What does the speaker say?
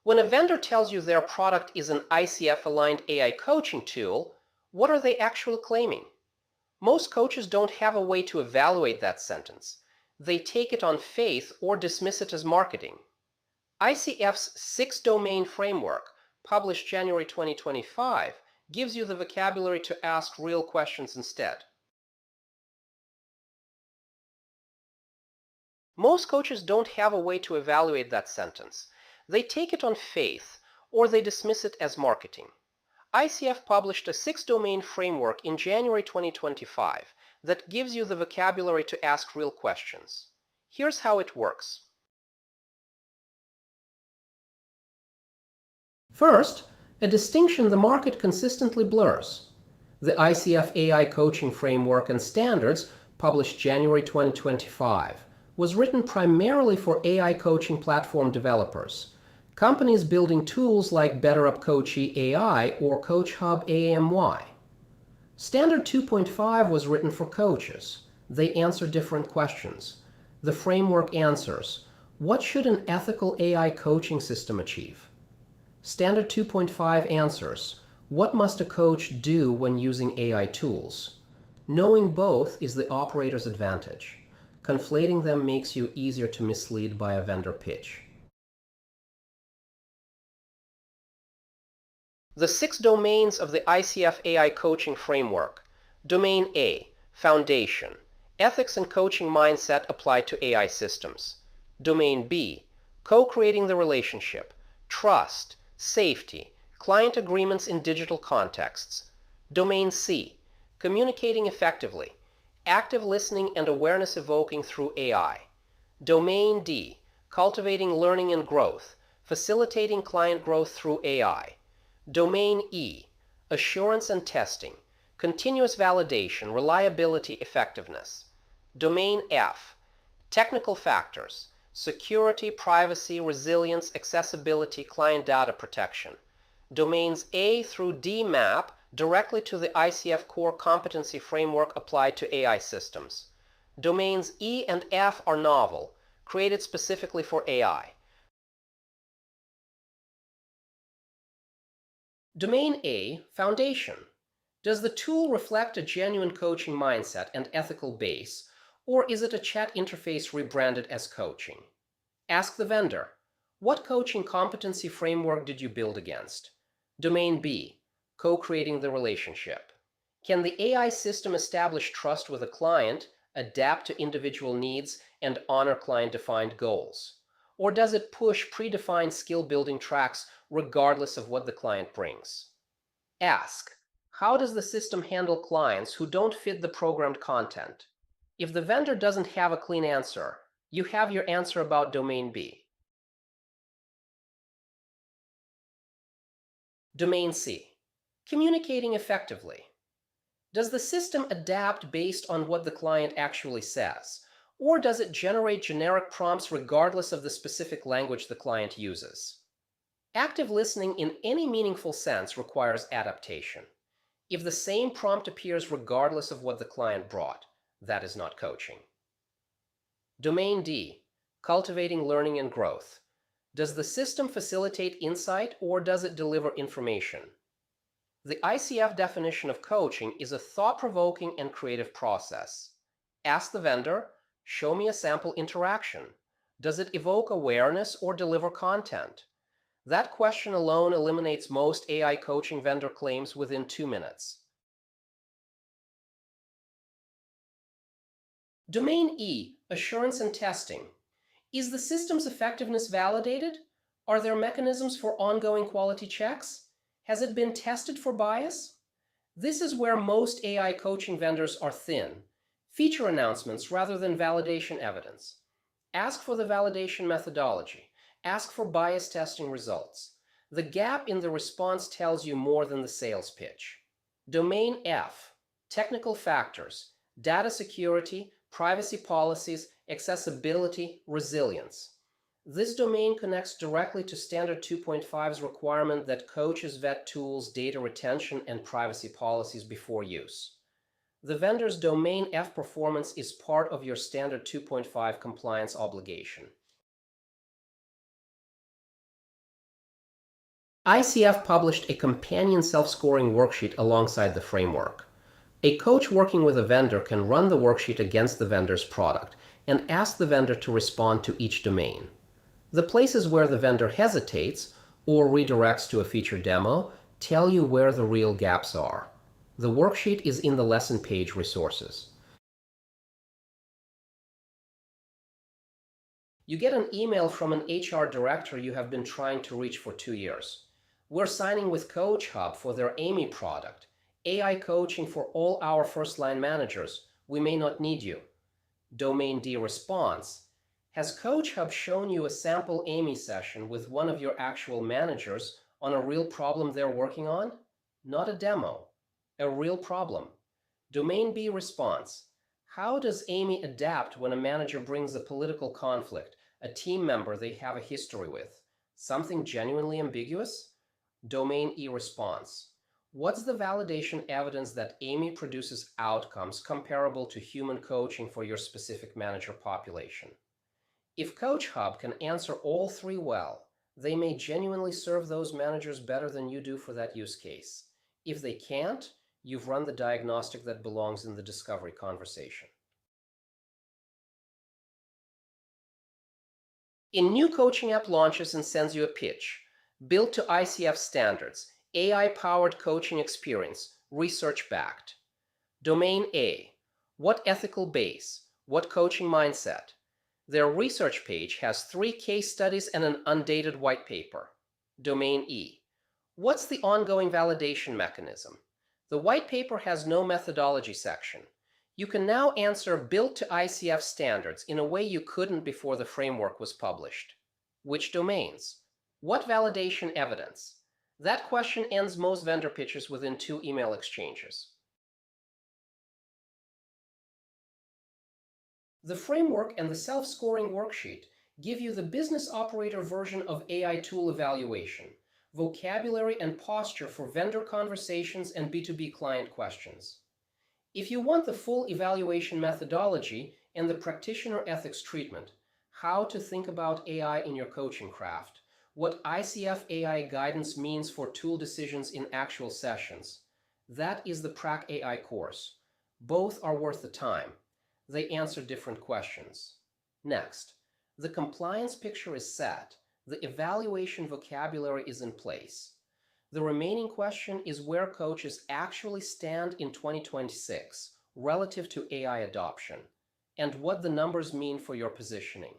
When a vendor tells you their product is an ICF-aligned AI coaching tool, what are they actually claiming? Most coaches don't have a way to evaluate that sentence. They take it on faith or dismiss it as marketing. ICF's 6-domain framework, published January 2025, gives you the vocabulary to ask real questions instead. Most coaches don't have a way to evaluate that sentence. They take it on faith, or they dismiss it as marketing. ICF published a 6-domain framework in January 2025 that gives you the vocabulary to ask real questions. Here's how it works. First, a distinction the market consistently blurs. The ICF AI coaching framework and standards, published January 2025, was written primarily for AI coaching platform developers, companies building tools like BetterUp Coachee AI or CoachHub AIMY. Standard 2.5 was written for coaches. They answer different questions. The framework answers, what should an ethical AI coaching system achieve? Standard 2.5 answers, what must a coach do when using AI tools? Knowing both is the operator's advantage. Conflating them makes you easier to mislead by a vendor pitch. The 6 domains of the ICF AI coaching framework. Domain A, Foundation, Ethics and Coaching Mindset Applied to AI Systems. Domain B, Co-creating the Relationship, Trust, Safety, Client Agreements in Digital Contexts. Domain C, Communicating Effectively, Active Listening and Awareness Evoking through AI. Domain D, Cultivating Learning and Growth, Facilitating Client Growth through AI. Domain E, Assurance and Testing, Continuous Validation, Reliability, Effectiveness. Domain F, Technical Factors, Security, Privacy, Resilience, Accessibility, Client Data Protection. Domains A through D map directly to the ICF Core Competency Framework applied to AI systems. Domains E and F are novel, created specifically for AI. Domain A, Foundation. Does the tool reflect a genuine coaching mindset and ethical base, or is it a chat interface rebranded as coaching? Ask the vendor, what coaching competency framework did you build against? Domain B, Co-creating the relationship. Can the AI system establish trust with a client, adapt to individual needs, and honor client-defined goals? Or does it push predefined skill-building tracks regardless of what the client brings? Ask, how does the system handle clients who don't fit the programmed content? If the vendor doesn't have a clean answer, you have your answer about Domain B. Domain C, Communicating effectively. Does the system adapt based on what the client actually says, or does it generate generic prompts regardless of the specific language the client uses? Active listening in any meaningful sense requires adaptation. If the same prompt appears regardless of what the client brought, that is not coaching. Domain D, Cultivating Learning and Growth. Does the system facilitate insight or does it deliver information? The ICF definition of coaching is a thought-provoking and creative process. Ask the vendor, show me a sample interaction. Does it evoke awareness or deliver content? That question alone eliminates most AI coaching vendor claims within 2 minutes. Domain E, Assurance and Testing. Is the system's effectiveness validated? Are there mechanisms for ongoing quality checks? Has it been tested for bias? This is where most AI coaching vendors are thin. Feature announcements rather than validation evidence. Ask for the validation methodology. Ask for bias testing results. The gap in the response tells you more than the sales pitch. Domain F, Technical Factors, Data Security, Privacy Policies, Accessibility, Resilience. This domain connects directly to Standard 2.5's requirement that coaches vet tools, data retention, and privacy policies before use. The vendor's Domain F performance is part of your Standard 2.5 compliance obligation. ICF published a companion self-scoring worksheet alongside the framework. A coach working with a vendor can run the worksheet against the vendor's product and ask the vendor to respond to each domain. The places where the vendor hesitates or redirects to a feature demo tell you where the real gaps are. The worksheet is in the lesson page resources. You get an email from an HR director you have been trying to reach for 2 years. We're signing with CoachHub for their AIMY product. AI coaching for all our first-line managers. We may not need you. Domain D response. Has CoachHub shown you a sample AIMY session with one of your actual managers on a real problem they're working on? Not a demo. A real problem. Domain B response. How does AIMY adapt when a manager brings a political conflict, a team member they have a history with? Something genuinely ambiguous? Domain E response. What's the validation evidence that AIMY produces outcomes comparable to human coaching for your specific manager population? If CoachHub can answer all three well, they may genuinely serve those managers better than you do for that use case. If they can't, you've run the diagnostic that belongs in the discovery conversation. A new coaching app launches and sends you a pitch. Built to ICF standards, AI-powered coaching experience, research-backed. Domain A. What ethical base? What coaching mindset? Their research page has 3 case studies and an undated white paper. Domain E. What's the ongoing validation mechanism? The white paper has no methodology section. You can now answer built to ICF standards in a way you couldn't before the framework was published. Which domains? What validation evidence? That question ends most vendor pitches within 2 email exchanges. The framework and the self-scoring worksheet give you the business operator version of AI tool evaluation, vocabulary and posture for vendor conversations and B2B client questions. If you want the full evaluation methodology and the practitioner ethics treatment, how to think about AI in your coaching craft, what ICF AI guidance means for tool decisions in actual sessions, that is the Prac AI course. Both are worth the time. They answer different questions. Next, the compliance picture is set. The evaluation vocabulary is in place. The remaining question is where coaches actually stand in 2026 relative to AI adoption, and what the numbers mean for your positioning.